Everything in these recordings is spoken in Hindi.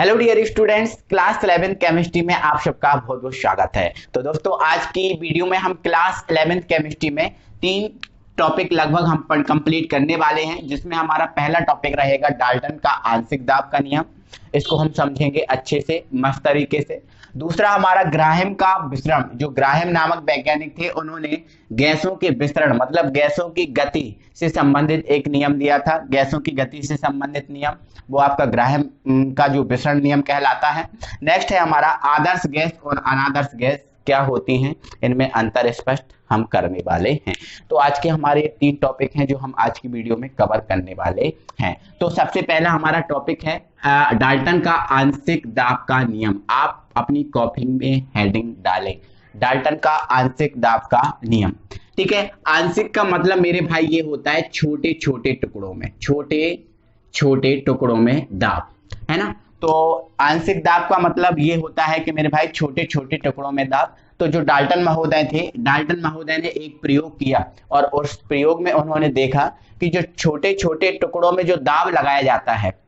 Hello dear students, class 11 chemistry में आप सबका बहुत बहुत स्वागत है। तो दोस्तों, आज की वीडियो में हम क्लास 11 केमिस्ट्री में 3 टॉपिक लगभग हम कंप्लीट करने वाले हैं, जिसमें हमारा पहला टॉपिक रहेगा डाल्टन का आंशिक दाब का नियम। इसको हम समझेंगे अच्छे से, मस्त तरीके से। दूसरा हमारा ग्राहम का विसरण, जो ग्राहम नामक वैज्ञानिक थे, उन्होंने गैसों के विसरण मतलब गैसों की गति से संबंधित एक नियम दिया था। गैसों की गति से संबंधित नियम, वो आपका ग्राहम का जो विसरण नियम कहलाता है। नेक्स्ट है हमारा आदर्श गैस और अनादर्श गैस क्या होती हैं, इनमें अंतर स्पष्ट हम करने वाले हैं। तो आज के हमारे 3 टॉपिक हैं जो हम आज की वीडियो में कवर करने वाले हैं। तो सबसे पहला हमारा टॉपिक है डाल्टन का आंशिक दाब का नियम। आप अपनी कॉपी में हेडिंग डालें, डाल्टन का आंशिक दाब का नियम। ठीक है, आंशिक का मतलब मेरे भाई ये होता है छोटे छोटे टुकड़ों में, छोटे छोटे टुकड़ों में दाब, है ना। तो आंशिक दाब का मतलब ये होता है कि मेरे भाई छोटे छोटे टुकड़ों में दाब। तो जो डाल्टन महोदय थे, डाल्टन महोदय ने एक प्रयोग किया और उस प्रयोग में उन्होंने देखा कि जो छोटे छोटे टुकड़ों में जो दाब लगाया जाता है,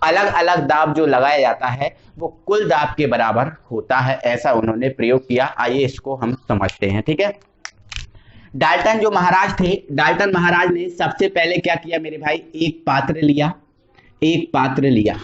अलग अलग दाब जो लगाया जाता है, वो कुल दाब के बराबर होता है। ऐसा उन्होंने प्रयोग किया। आइए इसको हम समझते हैं। ठीक है, डाल्टन जो महाराज थे, डाल्टन महाराज ने सबसे पहले क्या किया मेरे भाई, एक पात्र लिया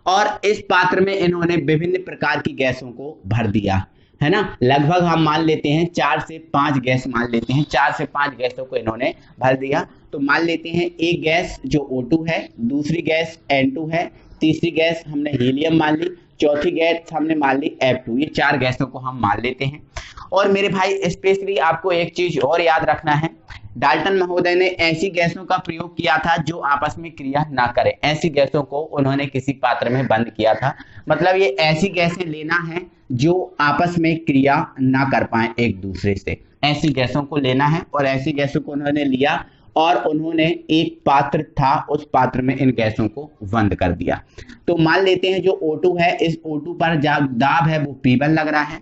और इस पात्र में इन्होंने विभिन्न प्रकार की गैसों को भर दिया, है ना। लगभग हम मान लेते हैं 4 से 5 गैस मान लेते हैं, 4 से 5 गैसों को इन्होंने भर दिया। तो मान लेते हैं एक गैस जो O2 है, दूसरी गैस N2 है, तीसरी गैस हमने हीलियम मान ली, चौथी गैस हमने मान ली F2। ये 4 गैसों को हम मान लेते हैं। और मेरे भाई स्पेशली आपको एक चीज और याद रखना है, डाल्टन महोदय ने ऐसी गैसों का प्रयोग किया था जो आपस में क्रिया ना करें। ऐसी गैसों को उन्होंने किसी पात्र में बंद किया था। मतलब ये ऐसी गैसें लेना है जो आपस में क्रिया ना कर पाए एक दूसरे से, ऐसी गैसों को लेना है। और ऐसी गैसों को उन्होंने लिया और उन्होंने एक पात्र था, उस पात्र में इन गैसों को बंद कर दिया। तो मान लेते हैं जो O2 है, इस O2 पर जो दाब है वो P1 लग रहा है,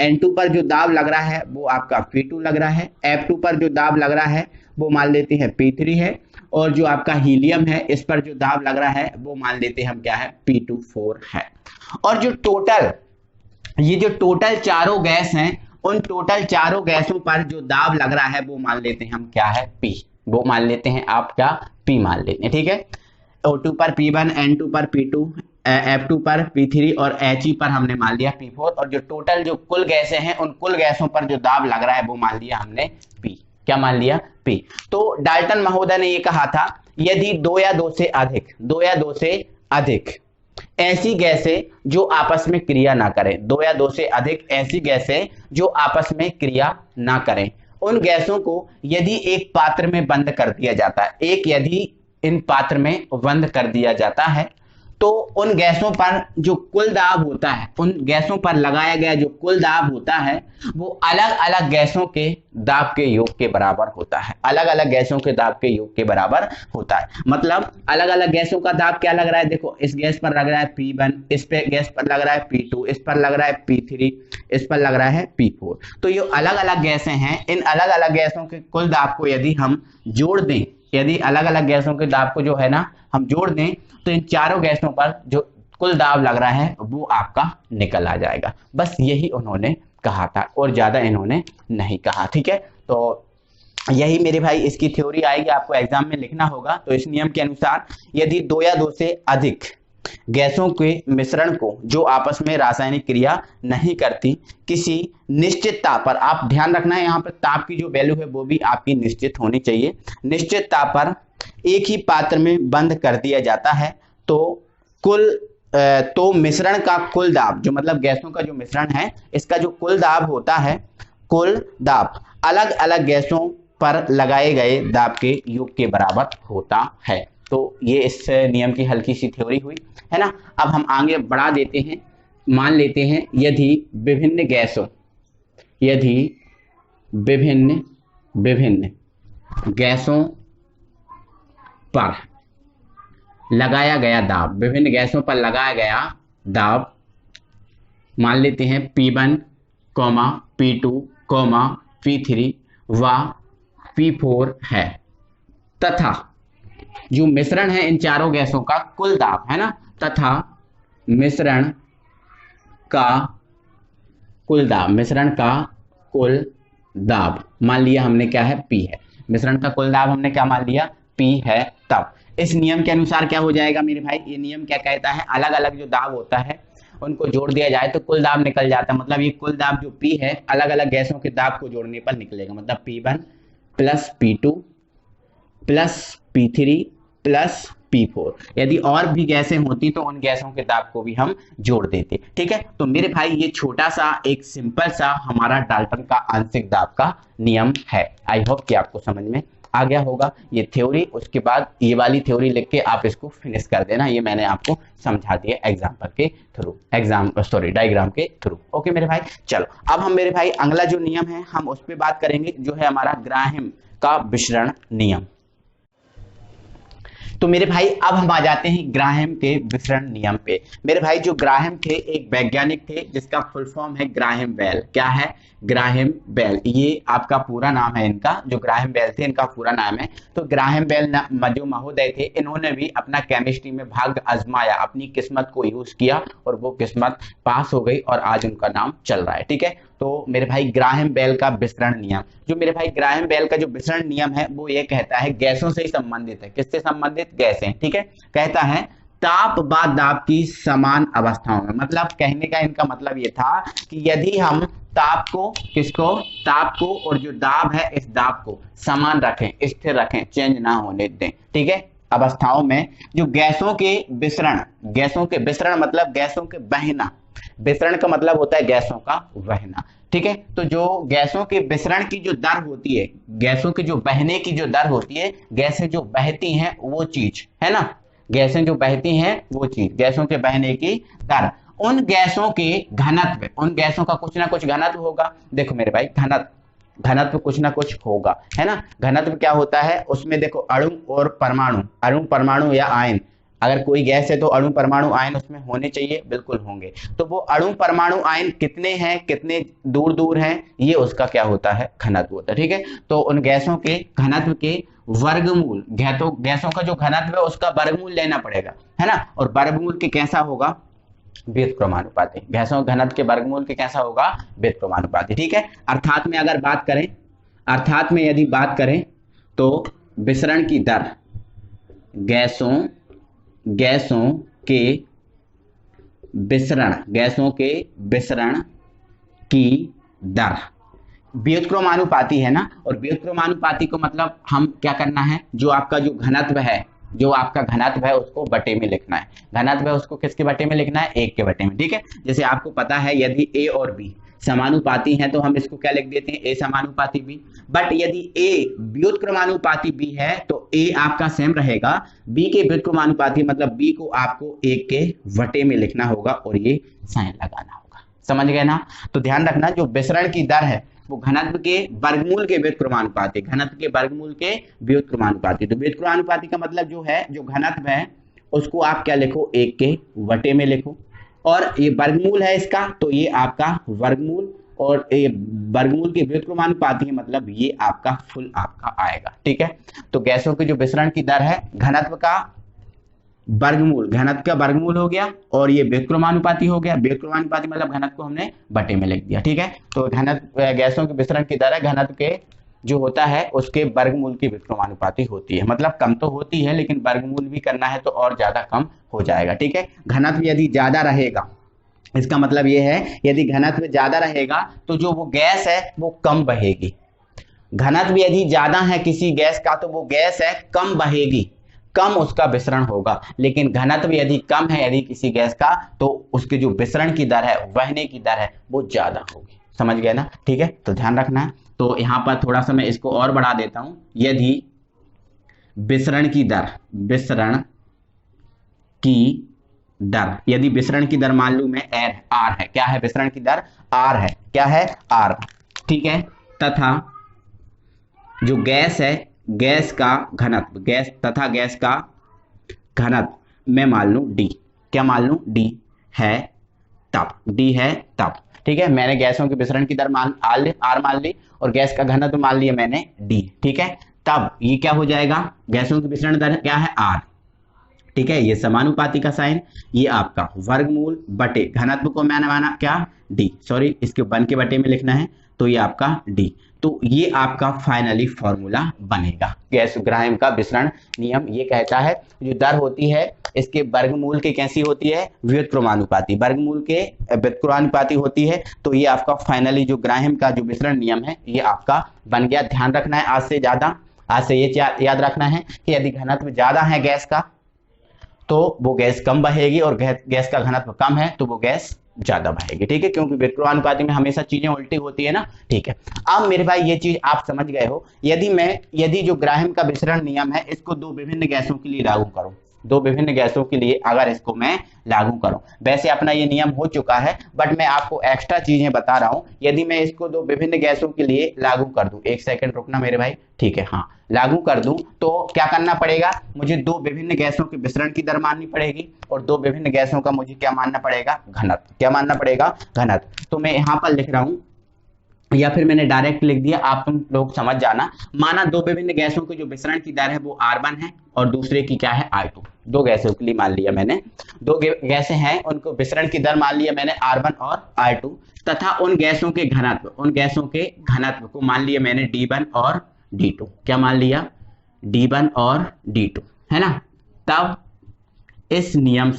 N2 पर जो दाब लग रहा है वो आपका P2 लग रहा है, F2 पर जो दाब लग रहा है वो मान लेते हैं P3 है, और जो आपका हीलियम है इस पर जो दाब लग रहा है वो मान लेते हैं हम क्या है, P24 है। और जो टोटल चारों गैस हैं, उन टोटल चारों गैसों पर जो दाब लग रहा है वो मान लेते हैं हम क्या है, P। वो मान लेते हैं आप क्या, P मान लेते हैं। ठीक है, O2 पर P1, N2 पर P2, F2 पर P3 और He पर हमने मान लिया P4। और जो टोटल जो कुल गैसें हैं, उन कुल गैसों पर जो दाब लग रहा है वो मान लिया हमने P। क्या मान लिया, P। तो डाल्टन महोदय ने ये कहा था, यदि 2 या 2 से अधिक ऐसी गैसें जो आपस में क्रिया ना करें, 2 या 2 से अधिक ऐसी गैसें जो आपस में क्रिया ना करें, उन गैसों को यदि एक पात्र में बंद कर दिया जाता है, यदि इन पात्र में बंद कर दिया जाता है, तो उन गैसों पर जो कुल दाब होता है, उन गैसों पर लगाया गया जो कुल दाब होता है, वो अलग अलग गैसों के दाब के योग के बराबर होता है। अलग अलग गैसों के दाब के योग के बराबर होता है। मतलब अलग अलग गैसों का दाब क्या लग रहा है, देखो इस गैस पर लग रहा है P1, इस पे गैस पर लग रहा है P2, इस पर लग रहा है P3, इस पर लग रहा है P4। तो ये अलग अलग गैसें हैं। इन अलग अलग गैसों के कुल दाब को यदि हम जोड़ दें, यदि अलग अलग गैसों के दाब को जो है ना हम जोड़ दें, तो इन चारों गैसों पर जो कुल दाब लग रहा है वो आपका निकल आ जाएगा। बस यही उन्होंने कहा था और ज्यादा इन्होंने नहीं कहा। ठीक है, तो यही मेरे भाई इसकी थ्योरी आएगी, आपको एग्जाम में लिखना होगा। तो इस नियम के अनुसार यदि 2 या 2 से अधिक गैसों के मिश्रण को जो आपस में रासायनिक क्रिया नहीं करती, किसी निश्चित ताप पर, आप ध्यान रखना है यहाँ पर ताप की जो वैल्यू है वो भी आपकी निश्चित होनी चाहिए, निश्चित ताप पर एक ही पात्र में बंद कर दिया जाता है, तो मिश्रण का कुल दाब, जो मतलब गैसों का जो मिश्रण है, इसका जो कुल दाब होता है, कुल दाब अलग अलग गैसों पर लगाए गए दाब के योग के बराबर होता है। तो ये इस नियम की हल्की सी थ्योरी हुई, है ना। अब हम आगे बढ़ा देते हैं। मान लेते हैं यदि विभिन्न गैसों पर लगाया गया दाब, विभिन्न गैसों पर लगाया गया दाब मान लेते हैं P1, P2, P3 व P4 है, तथा जो मिश्रण है इन चारों गैसों का कुल दाब, है ना, तथा मिश्रण का कुल दाब, मिश्रण का कुल दाब मान लिया हमने क्या है, P है। मिश्रण का कुल दाब हमने क्या मान लिया, P है। तब इस नियम के अनुसार क्या हो जाएगा मेरे भाई, ये नियम क्या कहता है, अलग अलग जो दाब होता है उनको जोड़ दिया जाए तो कुल दाब निकल जाता है। मतलब ये कुल दाब जो P है अलग अलग गैसों के दाब को जोड़ने पर निकलेगा। मतलब P1 plus P2 plus P3 plus P4। यदि और भी गैसें होती तो उन गैसों के दाब को भी हम जोड़ देते। ठीक है, तो मेरे भाई ये छोटा सा एक सिंपल सा हमारा डाल्टन का आंशिक दाब का नियम है। आई होप कि आपको समझ में आ गया होगा ये थ्योरी। उसके बाद ये वाली थ्योरी लिख के आप इसको फिनिश कर देना, ये मैंने आपको समझा दिया एग्जाम्पल के थ्रू, डायग्राम के थ्रू। ओके मेरे भाई, चलो अब हम मेरे भाई अगला जो नियम है हम उस पर बात करेंगे, जो है हमारा ग्राहम का विसरण नियम। तो मेरे भाई अब हम आ जाते हैं ग्राहम के विसरण नियम पे। मेरे भाई जो ग्राहम थे एक वैज्ञानिक थे जिसका फुल फॉर्म है ग्राहम बेल। क्या है, ग्राहम बेल, ये आपका पूरा नाम है इनका, जो ग्राहम बेल थे इनका पूरा नाम है। तो ग्राहम बेल जो महोदय थे इन्होंने भी अपना केमिस्ट्री में भाग्य आजमाया, अपनी किस्मत को यूज किया और वो किस्मत पास हो गई और आज उनका नाम चल रहा है। ठीक है, तो मेरे भाई ग्राहम बेल का विसरण नियम, जो मेरे भाई ग्राहम बेल का जो विसरण नियम है वो ये कहता है, गैसों से ही संबंधित है। किससे संबंधित, गैसें। ठीक है, कहता है ताप व दाब की समान अवस्थाओं में। मतलब कहने का इनका मतलब ये था कि यदि हम ताप को, किसको, ताप को और जो दाब है इस दाब को समान रखें, स्थिर रखें, चेंज ना होने दें। ठीक है, अवस्थाओं में जो गैसों के विसरण, गैसों के विसरण मतलब गैसों के बहना, विसरण का मतलब होता है गैसों का बहना। ठीक है, तो जो गैसों के विसरण की जो दर होती है, गैसों के जो बहने की जो दर होती है, गैसें जो बहती हैं वो चीज है ना, गैसें जो बहती हैं वो चीज, गैसों के बहने की दर, उन गैसों के घनत्व, उन गैसों का कुछ ना कुछ घनत्व होगा। देखो मेरे भाई घनत्व कुछ ना कुछ होगा, है ना। घनत्व क्या होता है, उसमें देखो अणु और परमाणु, अणु परमाणु या आयन, अगर कोई गैस है तो अणु परमाणु आयन उसमें होने चाहिए, बिल्कुल होंगे। तो वो अणु परमाणु आयन कितने हैं, कितने दूर दूर हैं, ये उसका क्या होता है, घनत्व होता है। ठीक है, तो उन गैसों के घनत्व के वर्गमूल, गैसों का जो घनत्व है उसका वर्गमूल लेना पड़ेगा, है ना। और वर्गमूल के कैसा होगा, व्युत्क्रमानुपाती। गैसों के घनत्व के वर्गमूल के कैसा होगा, व्युत्क्रमानुपाती। ठीक है, अर्थात में अगर बात करें, अर्थात में यदि बात करें तो विसरण की दर, गैसों के विसरण की दर व्युत्क्रमानुपाती है ना। और व्युत्क्रमानुपाती को मतलब हम क्या करना है, जो आपका जो घनत्व है, जो आपका घनत्व है उसको बटे में लिखना है। घनत्व है उसको किसके बटे में लिखना है, 1 के बटे में। ठीक है, जैसे आपको पता है यदि A और B समानुपाती हैं तो हम इसको क्या लिख देते हैं, A समानुपाती B। बट यदि A व्युत्क्रमानुपाती B है तो A आपका सेम रहेगा, B के व्युत्क्रमानुपाती मतलब B को आपको 1 के बटे में लिखना होगा और ये साइन लगाना होगा। समझ गए ना। तो ध्यान रखना जो विसरण की दर है वो घनत्व के वर्गमूल के व्युत्क्रमानुपाती, घनत्व के वर्गमूल के व्युत्क्रमानुपाती। तो व्युत्क्रमानुपाती का मतलब जो है, जो घनत्व है उसको आप क्या लिखो, 1 के बटे में लिखो, और ये वर्गमूल है इसका तो ये आपका वर्गमूल, और ये वर्गमूल के व्युत्क्रमानुपाती मतलब ये आपका फुल आपका आएगा। ठीक है, तो गैसों के जो विसरण की दर है, घनत्व का वर्गमूल, घनत्व का वर्गमूल हो गया और ये व्युत्क्रमानुपाती हो गया। व्युत्क्रमानुपाती मतलब घनत्व को हमने बटे में लिख दिया। ठीक है, तो घनत्व गैसों के विसरण की दर है, घनत्व के जो होता है उसके वर्गमूल की व्युत्क्रमानुपाती होती है। मतलब कम तो होती है लेकिन वर्गमूल भी करना है तो और ज्यादा कम हो जाएगा। ठीक है, घनत्व यदि ज्यादा रहेगा, इसका मतलब ये है यदि घनत्व ज्यादा रहेगा तो जो वो गैस है वो कम बहेगी। घनत्व यदि ज्यादा है किसी गैस का तो वो गैस है कम बहेगी, कम उसका विसरण होगा। लेकिन घनत्व यदि कम है यदि किसी गैस का तो उसके जो विसरण की दर है, बहने की दर है वो ज्यादा होगी। समझ गए ना। ठीक है, तो ध्यान रखना। तो यहां पर थोड़ा सा मैं इसको और बढ़ा देता हूं, यदि विसरण की दर, यदि विसरण की दर मान लूं मैं R है, क्या है विसरण की दर, R है, क्या है R। ठीक है, तथा जो गैस है, गैस का घनत्व, गैस का घनत्व मैं मान लूं D, क्या मान लूं, D है तब। ठीक है, मैंने गैसों के विसरण की दर R मान ली और गैस का घनत्व मान लिया मैंने D। ठीक है, तब ये क्या हो जाएगा, गैसों की विसरण दर क्या है R, ठीक है, ये समानुपाती का साइन, ये आपका वर्गमूल बटे घनत्व को मैंने माना क्या डी, सॉरी इसके 1 के बटे में लिखना है, तो ये आपका डी। तो ये आपका फाइनली फॉर्मूला बनेगा। गैस ग्राहम का विसरण नियम ये कहता है जो दर होती है इसके वर्गमूल के कैसी होती है, व्युत्क्रमानुपाती, वर्गमूल के व्युत्क्रमानुपाती होती है। तो ये आपका फाइनली जो ग्राहम का जो विसरण नियम है ये आपका बन गया। ध्यान रखना है आज से ये याद रखना है कि यदि घनत्व ज्यादा है गैस का तो वो गैस कम बहेगी, और गैस का घनत्व कम है तो वो गैस ज्यादा बहेगी। ठीक है, क्योंकि व्युत्क्रमानुपाती में हमेशा चीजें उल्टी होती है ना। ठीक है, अब मेरे भाई ये चीज आप समझ गए हो। यदि जो ग्राहम का विसरण नियम है इसको दो विभिन्न गैसों के लिए लागू करूं, दो विभिन्न गैसों के लिए अगर इसको मैं लागू करूं, वैसे अपना ये नियम हो चुका है बट मैं आपको एक्स्ट्रा चीजें बता रहा हूं। यदि मैं इसको दो विभिन्न गैसों के लिए लागू कर दूं, एक सेकंड रुकना मेरे भाई, ठीक है, हाँ, लागू कर दूं तो क्या करना पड़ेगा, मुझे दो विभिन्न गैसों के विसरण की दर माननी पड़ेगी और दो विभिन्न गैसों का मुझे क्या मानना पड़ेगा, घनत्व। क्या मानना पड़ेगा, घनत्व। तो मैं यहां पर लिख रहा हूं या फिर मैंने डायरेक्ट लिख दिया, आप तुम लोग समझ जाना। माना दो विभिन्न गैसों की जो विसरण की दर है वो R1 है और दूसरे की क्या है R2। दो गैसों के लिए मान लिया मैंने, दो गैसें हैं उनको विसरण की दर मान लिया मैंने R1 और R2, तथा उन गैसों के घनत्व को मान लिया मैंने D1 और D2। क्या मान लिया, D1 और D2, है ना। तब इस नियम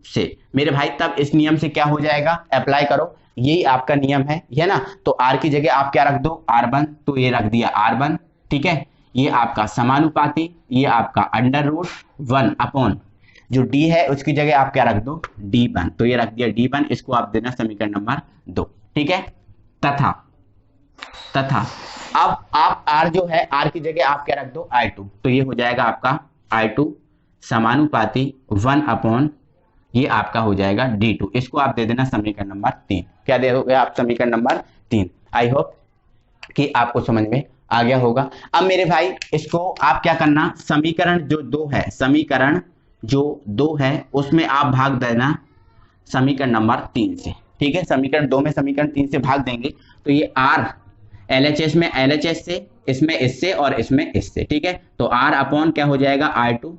से मेरे भाई, तब इस नियम से क्या हो जाएगा, अप्लाई करो, यही आपका नियम है ना। तो R की जगह आप क्या रख दो, R1, तो ये रख दिया R1, ठीक है। ये आपका समानुपाती, ये आपका √1 अपॉन जो D है उसकी जगह आप क्या रख दो, D1, तो ये रख दिया D1, इसको आप देना समीकरण नंबर 2, ठीक है। तथा अब आप R जो है, R की जगह आप क्या रख दो, I2, तो ये हो जाएगा आपका I2 समानुपाती 1 अपॉन ये आपका हो जाएगा D2, इसको आप दे देना समीकरण नंबर 3। क्या दे दोगे आप, समीकरण नंबर 3। आई होप कि आपको समझ में आ गया होगा। अब मेरे भाई इसको आप क्या करना, समीकरण जो 2 है उसमें आप भाग देना समीकरण नंबर 3 से, ठीक है। समीकरण 2 में समीकरण 3 से भाग देंगे तो ये R LHS में LHS से, इसमें इससे और इसमें इससे, ठीक है। तो R अपॉन क्या हो जाएगा R2,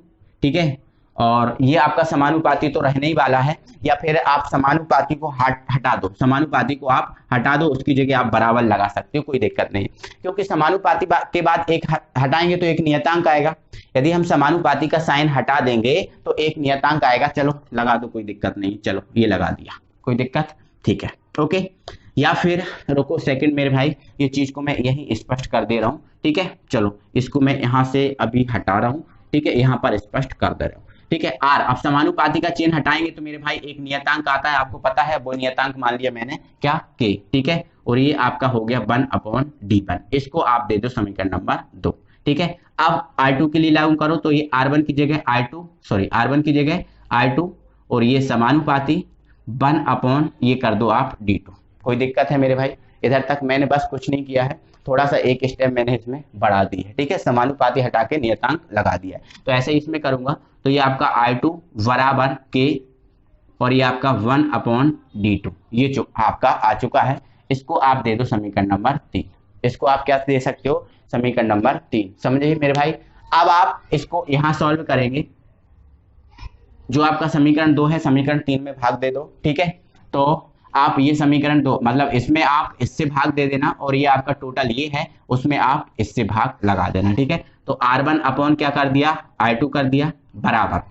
ठीक है। और ये आपका समानुपाती तो रहने ही वाला है, या फिर आप समानुपाती को हटा दो, समानुपाती को आप हटा दो, उसकी जगह आप बराबर लगा सकते हो, कोई दिक्कत नहीं, क्योंकि समानुपाती के बाद एक हटाएंगे तो एक नियतांक आएगा। यदि हम समानुपाती का साइन हटा देंगे तो एक नियतांक आएगा। चलो लगा दो, कोई दिक्कत नहीं, चलो ये लगा दिया, कोई दिक्कत, ठीक है, ओके। या फिर रुको सेकंड मेरे भाई, ये चीज को मैं यही स्पष्ट कर दे रहा हूँ, ठीक है। चलो इसको मैं यहाँ से अभी हटा रहा हूँ, ठीक है, यहाँ पर स्पष्ट कर दे रहा हूँ, ठीक है। R, अब समानुपाती का चिन्ह हटाएंगे तो मेरे भाई एक नियतांक आता है, आपको पता है, वो नियतांक मान लिया मैंने क्या, K, ठीक है। और ये आपका हो गया 1 अपॉन D1, इसको आप दे दो समीकरण नंबर 2, ठीक है। अब R2 के लिए लागू करो तो ये R1 की जगह R2 और ये समानुपाती 1 अपॉन ये कर दो आप D2। कोई दिक्कत है मेरे भाई, इधर तक मैंने बस कुछ नहीं किया है, थोड़ा सा एक स्टेप मैंने इसमें बढ़ा दी है, ठीक है। समानुपाती हटा के नियतांक लगा दिया है, तो ऐसे इसमें करूंगा तो ये आपका I2 बराबर K और ये आपका 1 अपॉन D2, ये जो आपका आ चुका है, इसको आप दे दो समीकरण नंबर 3। इसको आप क्या दे सकते हो, समीकरण नंबर 3, समझे मेरे भाई। अब आप इसको यहां सॉल्व करेंगे, जो आपका समीकरण 2 है समीकरण 3 में भाग दे दो, ठीक है। तो आप ये समीकरण 2 मतलब इसमें आप इससे भाग दे देना और ये आपका टोटल ये है, उसमें आप इससे भाग लगा देना, ठीक है। तो R1 अपॉन क्या कर दिया, I2 कर दिया, बराबर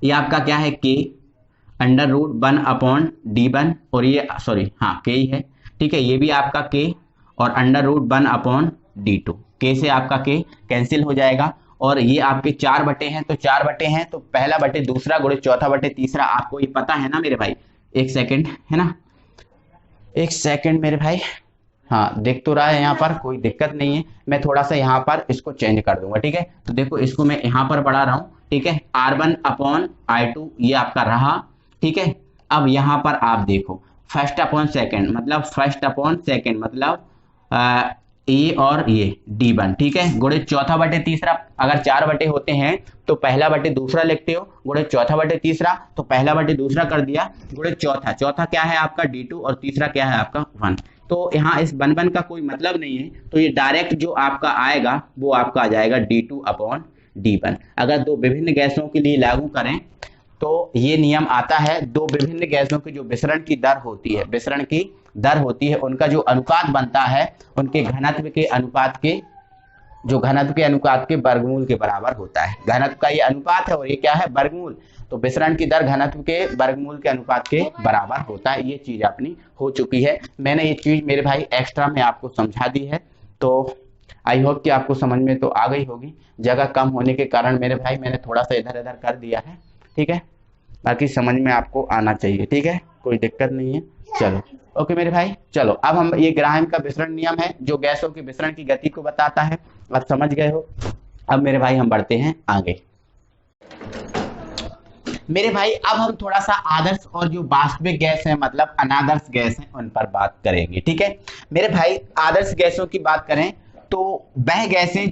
ये आपका क्या है, K √1 अपॉन D1 और ये K ही है, ठीक है। ये भी आपका K और √1 अपॉन D2, K से आपका K कैंसिल हो जाएगा और ये आपके 4 बटे हैं, तो 4 बटे हैं तो पहला बटे दूसरा गुणे चौथा बटे तीसरा, आपको ये पता है ना मेरे भाई। एक सेकंड, है ना, एक सेकंड मेरे भाई, हाँ देख तो रहा है यहाँ पर, कोई दिक्कत नहीं है। मैं थोड़ा सा यहाँ पर इसको चेंज कर दूंगा, ठीक है। तो देखो इसको मैं यहाँ पर बढ़ा रहा हूँ, ठीक है। R1 अपॉन I2 ये आपका रहा, ठीक है। अब यहाँ पर आप देखो फर्स्ट अपॉन सेकंड मतलब ए और ये D1, ठीक है, गुणे चौथा बटे तीसरा। अगर 4 बटे होते हैं तो पहला बटे दूसरा लिखते हो, गुणे चौथा बटे तीसरा तो पहला बटे दूसरा कर दिया, गुणे चौथा क्या है आपका D2 और तीसरा क्या है आपका 1। तो यहाँ इस 1 का कोई मतलब नहीं है, तो ये डायरेक्ट जो आपका आएगा वो आपका आ जाएगा D2 अपॉन D1। अगर दो विभिन्न गैसों के लिए लागू करें तो ये नियम आता है, दो विभिन्न गैसों की जो विसरण की दर होती है उनका जो अनुपात बनता है उनके घनत्व के अनुपात के वर्गमूल के बराबर होता है। घनत्व का ये अनुपात है और ये क्या है, वर्गमूल। तो विसरण की दर घनत्व के वर्गमूल के अनुपात के बराबर होता है। ये चीज अपनी हो चुकी है। मैंने ये चीज मेरे भाई एक्स्ट्रा में आपको समझा दी है, तो आई होप कि आपको समझ में तो आ गई होगी। जगह कम होने के कारण मेरे भाई मैंने थोड़ा सा इधर उधर कर दिया है, ठीक है, बाकी समझ में आपको आना चाहिए, ठीक है, कोई दिक्कत नहीं है। चलो ओके मेरे भाई, चलो अब हम, ये ग्राहम का विसरण नियम है जो गैसों के विसरण की गति को बताता है, आप समझ गए हो। अब मेरे भाई हम बढ़ते हैं आगे। मेरे भाई अब हम थोड़ा सा आदर्श और जो वास्तविक गैस है मतलब अनादर्श गैस है उन पर बात करेंगे, ठीक है। मेरे भाई आदर्श गैसों की बात करें तो वह गैसें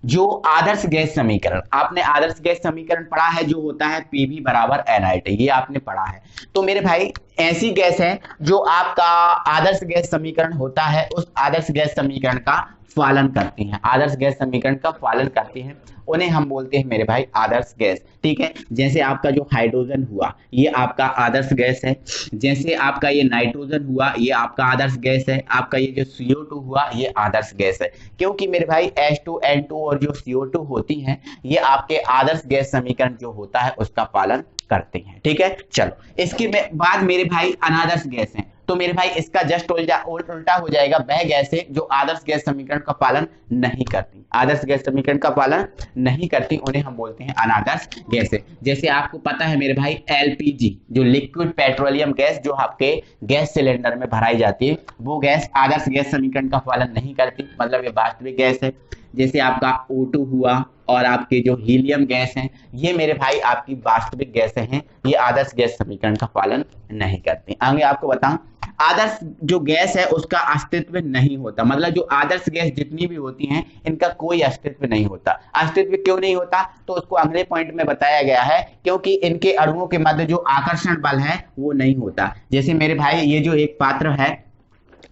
जो आदर्श गैस समीकरण, आपने आदर्श गैस समीकरण पढ़ा है जो होता है Pv बराबर NiT, ये आपने पढ़ा है। तो मेरे भाई ऐसी गैस है जो आपका आदर्श गैस समीकरण होता है उस आदर्श गैस समीकरण का पालन करती हैं, आदर्श गैस समीकरण का पालन करती हैं, उन्हें हम बोलते हैं मेरे भाई आदर्श गैस, ठीक है। जैसे आपका जो हाइड्रोजन हुआ ये आपका आदर्श गैस है, जैसे आपका ये नाइट्रोजन हुआ ये आपका आदर्श गैस है, आपका ये जो CO2 हुआ ये आदर्श गैस है, क्योंकि मेरे भाई H2N2 और जो CO2 होती हैं ये आपके आदर्श गैस समीकरण जो होता है उसका पालन करते हैं, ठीक है। चलो इसके बाद मेरे भाई अनादर्श गैस है, तो मेरे भाई इसका जस्ट उल्टा हो जाएगा, वह गैसें जो आदर्श गैस समीकरण का पालन नहीं करती, आदर्श गैस समीकरण का पालन नहीं करती, उन्हें हम बोलते हैं अनादर्श गैसें। जैसे आपको पता है मेरे भाई LPG जो लिक्विड पेट्रोलियम गैस जो आपके गैस सिलेंडर में भराई जाती है वो गैस आदर्श गैस समीकरण का पालन नहीं करती, मतलब ये वास्तविक गैस है। जैसे आपका O2 हुआ और आपके जो हीलियम गैस हैं ये मेरे भाई आपकी वास्तविक गैसें हैं, ये आदर्श गैस समीकरण का पालन नहीं करती। आगे आपको बताऊं आदर्श जो गैस है उसका अस्तित्व नहीं होता, मतलब जो आदर्श गैस जितनी भी होती हैं इनका कोई अस्तित्व नहीं होता। अस्तित्व क्यों नहीं होता तो उसको अगले पॉइंट में बताया गया है, क्योंकि इनके अणुओं के मध्य जो आकर्षण बल है वो नहीं होता। जैसे मेरे भाई ये जो एक पात्र है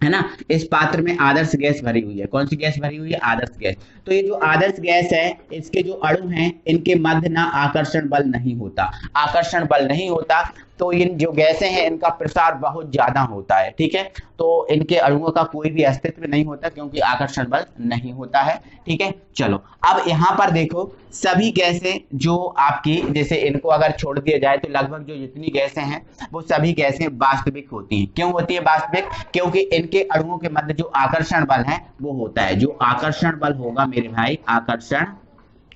ना, इस पात्र में आदर्श गैस भरी हुई है, कौन सी गैस भरी हुई है, आदर्श गैस। तो ये जो आदर्श गैस है इसके जो अणु हैं इनके मध्य ना आकर्षण बल नहीं होता, आकर्षण बल नहीं होता, तो इन जो गैसें हैं इनका प्रसार बहुत ज्यादा होता है, ठीक है। तो इनके अणुओं का कोई भी अस्तित्व नहीं होता क्योंकि आकर्षण बल नहीं होता है, ठीक है। चलो अब यहाँ पर देखो सभी गैसें जो आपकी, जैसे इनको अगर छोड़ दिया जाए तो लगभग जो जितनी गैसें हैं वो सभी गैसें वास्तविक होती हैं। क्यों होती है वास्तविक, क्योंकि इनके अणुओं के मध्य जो आकर्षण बल है वो होता है, जो आकर्षण बल होगा मेरे भाई, आकर्षण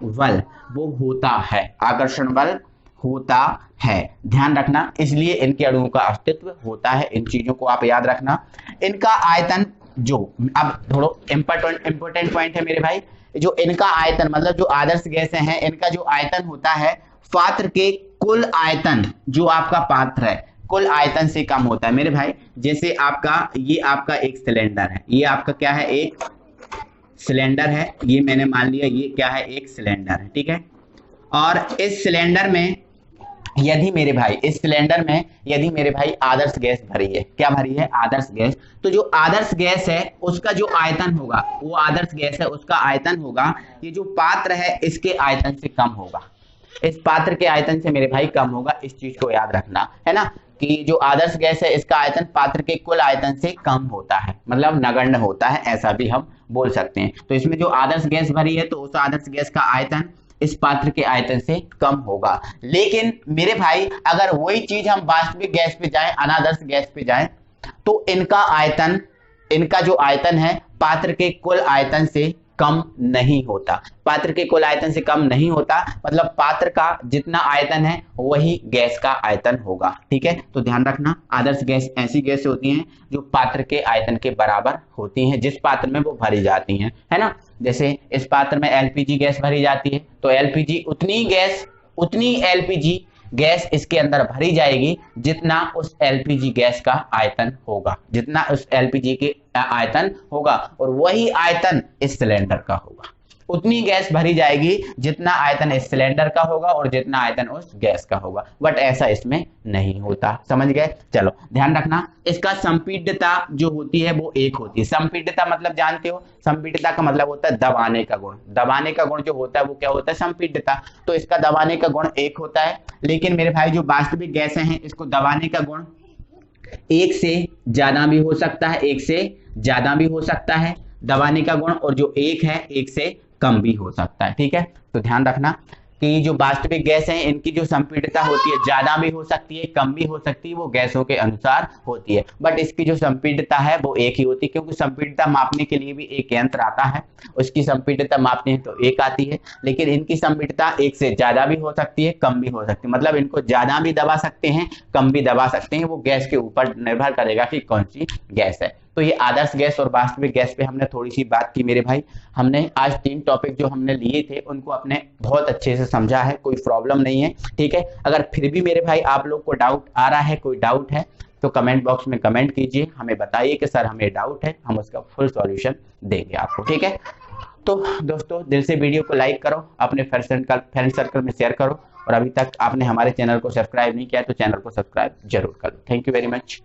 बल वो होता है, आकर्षण बल होता है, ध्यान रखना, इसलिए इनके अणुओं का अस्तित्व होता है। इन चीजों को आप याद रखना। इनका आयतन जो, अब थोड़ा इंपॉर्टेंट पॉइंट है मेरे भाई, जो इनका आयतन मतलब जो आदर्श गैसें हैं इनका जो आयतन होता है पात्र के कुल आयतन, जो आपका पात्र है कुल आयतन से कम होता है मेरे भाई। जैसे आपका ये आपका एक सिलेंडर है, ये आपका क्या है, एक सिलेंडर है, ये मैंने मान लिया ये क्या है, एक सिलेंडर है, ठीक है। और इस सिलेंडर में यदि मेरे भाई आदर्श गैस भरी है, क्या भरी है, आदर्श गैस, तो जो आदर्श गैस है उसका जो आयतन होगा, वो आदर्श गैस है उसका आयतन होगा, ये जो पात्र है इसके आयतन से कम होगा, इस पात्र के आयतन से मेरे भाई कम होगा। इस चीज को याद रखना है ना, कि जो आदर्श गैस है इसका आयतन पात्र के कुल आयतन से कम होता है, मतलब नगण्य होता है, ऐसा भी हम बोल सकते हैं। तो इसमें जो आदर्श गैस भरी है तो उस आदर्श गैस का आयतन इस पात्र के आयतन से कम होगा। लेकिन मेरे भाई अगर वही चीज हम वास्तविक गैस पे जाएं, अनादर्श गैस पे जाएं, तो इनका जो आयतन है पात्र के कुल आयतन से कम नहीं होता, पात्र के कुल आयतन से कम नहीं होता, मतलब पात्र का जितना आयतन है वही गैस का आयतन होगा, ठीक है। तो ध्यान रखना, आदर्श गैस ऐसी गैस होती हैं जो पात्र के आयतन के बराबर होती हैं जिस पात्र में वो भरी जाती हैं, है ना। जैसे इस पात्र में LPG गैस भरी जाती है तो LPG उतनी LPG गैस इसके अंदर भरी जाएगी जितना उस LPG गैस का आयतन होगा, जितना उस LPG के आयतन होगा, और वही आयतन इस सिलेंडर का होगा, उतनी गैस भरी जाएगी जितना आयतन इस सिलेंडर का होगा और जितना आयतन उस गैस का होगा, बट ऐसा इसमें नहीं होता। समझ गए? चलो ध्यान रखना, इसका संपीड्यता जो होती है वो एक होती है। संपीड्यता मतलब जानते हो, संपीड्यता का मतलब होता है दबाने का गुण। दबाने का गुण जो होता है वो क्या होता है? संपीड्यता। तो इसका दबाने का गुण एक होता है, लेकिन मेरे भाई जो वास्तविक गैसें हैं इसको दबाने का गुण एक से ज्यादा भी हो सकता है, एक से ज्यादा भी हो सकता है दबाने का गुण, और जो एक है एक से कम भी हो सकता है। ठीक है, तो ध्यान रखना कि जो वास्तविक गैस है इनकी जो संपीड्यता होती है ज्यादा भी हो सकती है, कम भी हो सकती है, वो गैसों के अनुसार होती है, बट इसकी जो संपीड्यता है वो एक ही होती है, क्योंकि संपीड्यता मापने के लिए भी एक यंत्र आता है, उसकी संपीड्यता मापनी है तो एक आती है, लेकिन इनकी संपीड्यता एक से ज्यादा भी हो सकती है, कम भी हो सकती है, मतलब इनको ज्यादा भी दबा सकते हैं, कम भी दबा सकते हैं, वो गैस के ऊपर निर्भर करेगा कि कौन सी गैस है। तो ये आदर्श गैस और वास्तविक गैस पे हमने थोड़ी सी बात की मेरे भाई। हमने आज 3 टॉपिक जो हमने लिए थे उनको अपने बहुत अच्छे से समझा है, कोई प्रॉब्लम नहीं है। ठीक है, अगर फिर भी मेरे भाई आप लोग को डाउट आ रहा है, कोई डाउट है तो कमेंट बॉक्स में कमेंट कीजिए, हमें बताइए कि सर हमें डाउट है, हम उसका फुल सॉल्यूशन देंगे आपको। ठीक है, तो दोस्तों दिल से वीडियो को लाइक करो, अपने फ्रेंड सर्कल में शेयर करो, और अभी तक आपने हमारे चैनल को सब्सक्राइब नहीं किया तो चैनल को सब्सक्राइब जरूर करो। Thank you very much.